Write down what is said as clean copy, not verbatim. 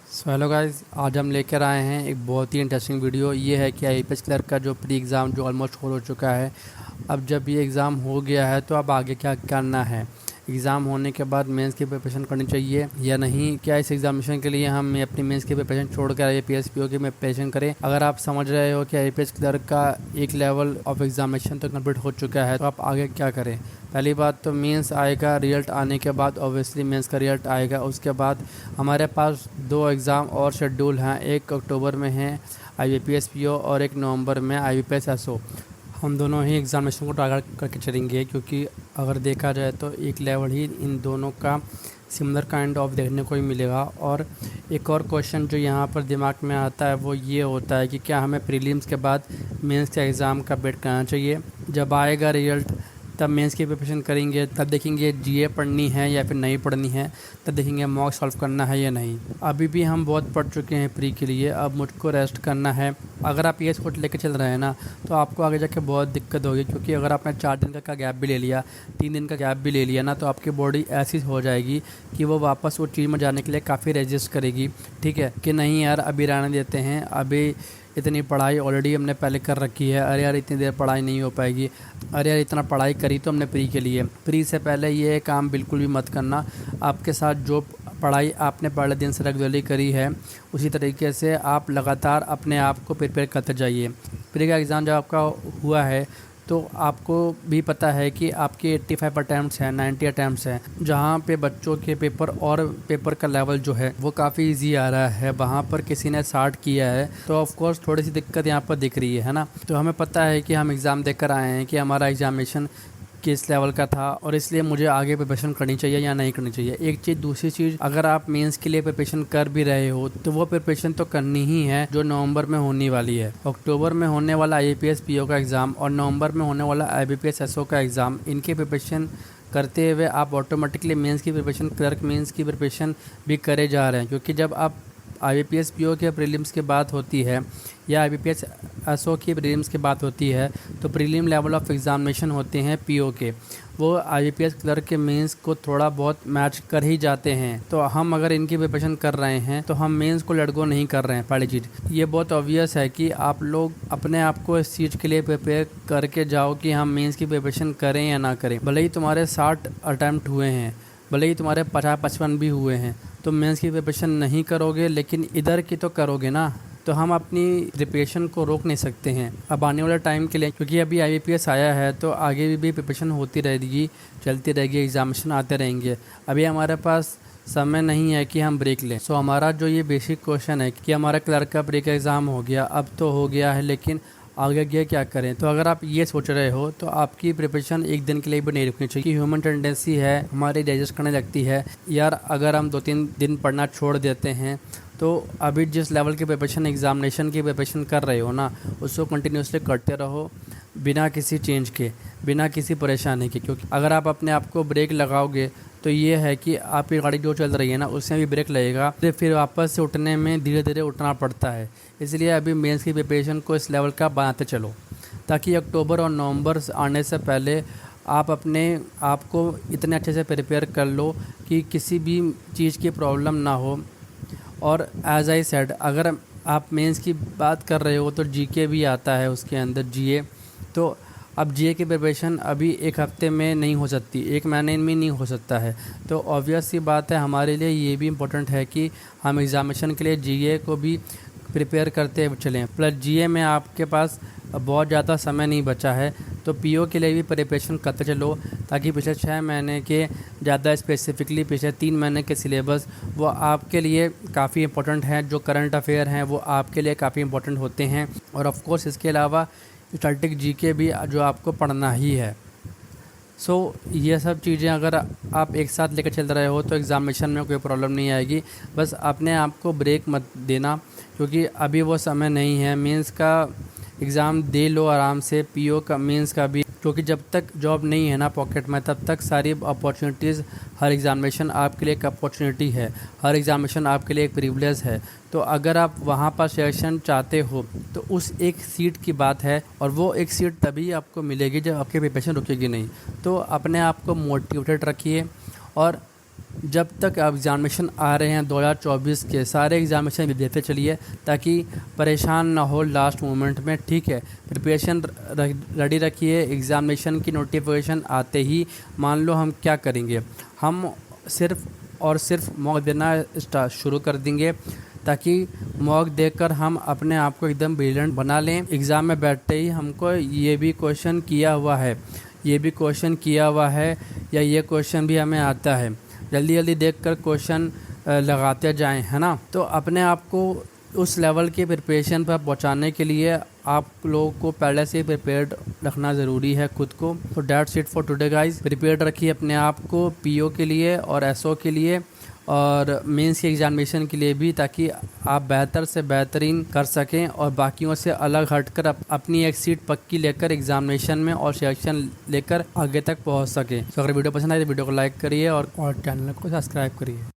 Hello guys, आज हम लेकर आए हैं एक बहुत ही इंटरेस्टिंग वीडियो। ये है कि आईपीएस क्लर्क का जो प्री एग्ज़ाम जो ऑलमोस्ट हो चुका है। अब जब ये एग्ज़ाम हो गया है तो अब आगे क्या करना है। एग्ज़ाम होने के बाद मेंस की प्रिपरेशन करनी चाहिए या नहीं, क्या इस एग्जामिनेशन के लिए हम अपनी मेंस की प्रिपरेशन छोड़कर आईपीएस पीओ की में प्रिपरेशन करें। अगर आप समझ रहे हो कि आईपीएस क्लर्क का एक लेवल ऑफ एग्जामिनेशन तो कंप्लीट हो चुका है तो आप आगे क्या करें। पहली बात तो मेंस आएगा, रिजल्ट आने के बाद ऑब्वियसली मेंस का रिजल्ट आएगा। उसके बाद हमारे पास 2 एग्ज़ाम और शेड्यूल हैं, एक अक्टूबर में है आईबीपीएस पीओ और एक नवंबर में आईबीपीएस एसओ। हम दोनों ही एग्जामिनेशन को टारगेट करके चलेंगे क्योंकि अगर देखा जाए तो एक लेवल ही इन दोनों का सिमिलर काइंड ऑफ देखने को ही मिलेगा। और एक और क्वेश्चन जो यहाँ पर दिमाग में आता है वो ये होता है कि क्या हमें प्रीलिम्स के बाद मेंस के एग्ज़ाम का वेट करना चाहिए। जब आएगा रिजल्ट तब मेंस की प्रिपरेशन करेंगे, तब देखेंगे जीए पढ़नी है या फिर नहीं पढ़नी है, तब देखेंगे मॉक सॉल्व करना है या नहीं। अभी भी हम बहुत पढ़ चुके हैं प्री के लिए, अब मुझको रेस्ट करना है। अगर आप ये सोच लेके चल रहे हैं ना तो आपको आगे जाके बहुत दिक्कत होगी, क्योंकि अगर आपने 4 दिन का गैप भी ले लिया, 3 दिन का गैप भी ले लिया ना, तो आपकी बॉडी ऐसी हो जाएगी कि वो वापस वो चीज़ में जाने के लिए काफ़ी रेजिस्ट करेगी। ठीक है कि नहीं यार, अभी रहने देते हैं, अभी इतनी पढ़ाई ऑलरेडी हमने पहले कर रखी है, अरे यार इतनी देर पढ़ाई नहीं हो पाएगी, अरे यार इतना पढ़ाई करी तो हमने प्री के लिए। प्री से पहले ये काम बिल्कुल भी मत करना। आपके साथ जो पढ़ाई आपने पहले दिन से रेगुलरली करी है उसी तरीके से आप लगातार अपने आप को प्रिपेयर करते जाइए। प्री का एग्ज़ाम जब आपका हुआ है तो आपको भी पता है कि आपके 85 अटैम्प्ट्स हैं, 90 अटैम्प्ट्स हैं, जहाँ पे बच्चों के पेपर और पेपर का लेवल जो है वो काफ़ी इजी आ रहा है। वहाँ पर किसी ने 60 किया है तो ऑफ कोर्स थोड़ी सी दिक्कत यहाँ पर दिख रही है ना। तो हमें पता है कि हम एग्ज़ाम देकर आए हैं कि हमारा एग्जामिनेशन किस लेवल का था और इसलिए मुझे आगे प्रिपरेशन करनी चाहिए या नहीं करनी चाहिए। एक चीज़, दूसरी चीज़, अगर आप मेंस के लिए प्रिपरेशन कर भी रहे हो तो वो प्रिपरेशन तो करनी ही है जो नवंबर में होने वाली है। अक्टूबर में होने वाला आईपीएस पीओ का एग्ज़ाम और नवंबर में होने वाला आईबीपीएस एसओ का एग्ज़ाम, इनकी प्रिपरेशन करते हुए आप ऑटोमेटिकली मेंस की प्रिपरेशन, क्लर्क मेंस की प्रिपरेशन भी करे जा रहे हैं। क्योंकि जब आप आईबीपीएस पीओ के प्रीलिम्स की बात होती है या आईबीपीएस एसओ की प्रीलिम्स की बात होती है तो प्रीलिम लेवल ऑफ एग्जामिनेशन होते हैं पीओ के, वो आईबीपीएस क्लर्क के मेंस को थोड़ा बहुत मैच कर ही जाते हैं। तो हम अगर इनकी प्रिपरेशन कर रहे हैं तो हम मेंस को लेट गो नहीं कर रहे हैं। पहली चीज़ ये बहुत ऑब्वियस है कि आप लोग अपने आप को इस चीज़ के लिए प्रिपेयर करके जाओ कि हम मेंस की प्रिपरेशन करें या ना करें। भले ही तुम्हारे 60 अटैम्प्ट हुए हैं, भले ही तुम्हारे 50-55 भी हुए हैं, तो मेंस की प्रिपरेशन नहीं करोगे लेकिन इधर की तो करोगे ना। तो हम अपनी प्रिपरेशन को रोक नहीं सकते हैं अब आने वाले टाइम के लिए, क्योंकि अभी आईबीपीएस आया है तो आगे भी प्रिपरेशन होती रहेगी, चलती रहेगी, एग्जामिनेशन आते रहेंगे। अभी हमारे पास समय नहीं है कि हम ब्रेक लें। सो हमारा जो ये बेसिक क्वेश्चन है कि हमारा क्लर्क का ब्रेक एग्ज़ाम हो गया, अब तो हो गया है, लेकिन आगे गया क्या करें। तो अगर आप ये सोच रहे हो तो आपकी प्रिपरेशन एक दिन के लिए भी नहीं रुकनी चाहिए, कि ह्यूमन टेंडेंसी है हमारी डाइजेस्ट करने लगती है यार। अगर हम 2-3 दिन पढ़ना छोड़ देते हैं तो अभी जिस लेवल की प्रिपरेशन, एग्जामिनेशन की प्रिपरेशन कर रहे हो ना, उसको कंटिन्यूसली करते रहो बिना किसी चेंज के, बिना किसी परेशानी के। क्योंकि अगर आप अपने आप को ब्रेक लगाओगे तो ये है कि आपकी गाड़ी जो चल रही है ना उसमें भी ब्रेक लगेगा, तो फिर वापस से उठने में धीरे धीरे उठना पड़ता है। इसलिए अभी मेंस की प्रिपरेशन को इस लेवल का बनाते चलो, ताकि अक्टूबर और नवंबर आने से पहले आप अपने आप को इतने अच्छे से प्रिपेयर कर लो कि किसी भी चीज़ की प्रॉब्लम ना हो। और एज आई सेड, अगर आप मेंस की बात कर रहे हो तो जीके भी आता है उसके अंदर, जीए। तो अब जीए की प्रिपरेशन अभी एक हफ्ते में नहीं हो सकती, एक महीने में नहीं हो सकता है। तो ऑब्वियस सी बात है हमारे लिए ये भी इम्पोर्टेंट है कि हम एग्ज़ामिनेशन के लिए जीए को भी प्रिपेयर करते चलें। प्लस जीए में आपके पास बहुत ज़्यादा समय नहीं बचा है, तो पीओ के लिए भी प्रिपरेशन करते चलो, ताकि पिछले 6 महीने के, ज़्यादा स्पेसिफिकली पिछले 3 महीने के सिलेबस वो आपके लिए काफ़ी इंपॉर्टेंट हैं। जो करंट अफेयर हैं वो आपके लिए काफ़ी इंपॉर्टेंट होते हैं। और ऑफ कोर्स इसके अलावा स्टैटिक जीके भी जो आपको पढ़ना ही है। सो ये सब चीज़ें अगर आप एक साथ लेकर चल रहे हो तो एग्ज़ामिनेशन में कोई प्रॉब्लम नहीं आएगी। बस अपने आप को ब्रेक मत देना, क्योंकि अभी वो समय नहीं है। मेंस का एग्ज़ाम दे लो आराम से, पीओ का, मेंस का भी, क्योंकि जब तक जॉब नहीं है ना पॉकेट में तब तक सारी अपॉर्चुनिटीज़, हर एग्ज़ामिनेशन आपके लिए एक अपॉर्चुनिटी है, हर एग्ज़ामिनेशन आपके लिए एक प्रिविलेज है। तो अगर आप वहाँ पर सिलेक्शन चाहते हो तो उस एक सीट की बात है, और वो एक सीट तभी आपको मिलेगी जब आपकी प्रिपरेशन रुकेगी नहीं। तो अपने आप को मोटिवेटेड रखिए और जब तक एग्ज़ामिनेशन आ रहे हैं 2024 के, सारे एग्ज़ामिनेशन देते चलिए ताकि परेशान ना हो लास्ट मोमेंट में, ठीक है। प्रिपरेशन रेडी रखिए। एग्ज़ामिनेशन की नोटिफिकेशन आते ही मान लो हम क्या करेंगे, हम सिर्फ़ और सिर्फ मॉक देना शुरू कर देंगे ताकि मॉक देकर हम अपने आप को एकदम ब्रिलियंट बना लें। एग्ज़ाम में बैठते ही हमको ये भी क्वेश्चन किया हुआ है, ये भी क्वेश्चन किया हुआ है, या ये क्वेश्चन भी हमें आता है, जल्दी जल्दी देखकर क्वेश्चन लगाते जाएं, है ना। तो अपने आप को उस लेवल के प्रिपरेशन पर पहुंचाने के लिए आप लोगों को पहले से प्रिपेयर्ड रखना ज़रूरी है खुद को। तो that's it for today guys. Prepared रखिए अपने आप को पीओ के लिए और एसओ के लिए और मेंस के एग्जामिनेशन के लिए भी, ताकि आप बेहतर से बेहतरीन कर सकें और बाकियों से अलग हटकर अपनी एक सीट पक्की लेकर एग्जामिनेशन में और सिलेक्शन लेकर आगे तक पहुंच सकें। तो अगर वीडियो पसंद आए तो वीडियो को लाइक करिए और चैनल को सब्सक्राइब करिए।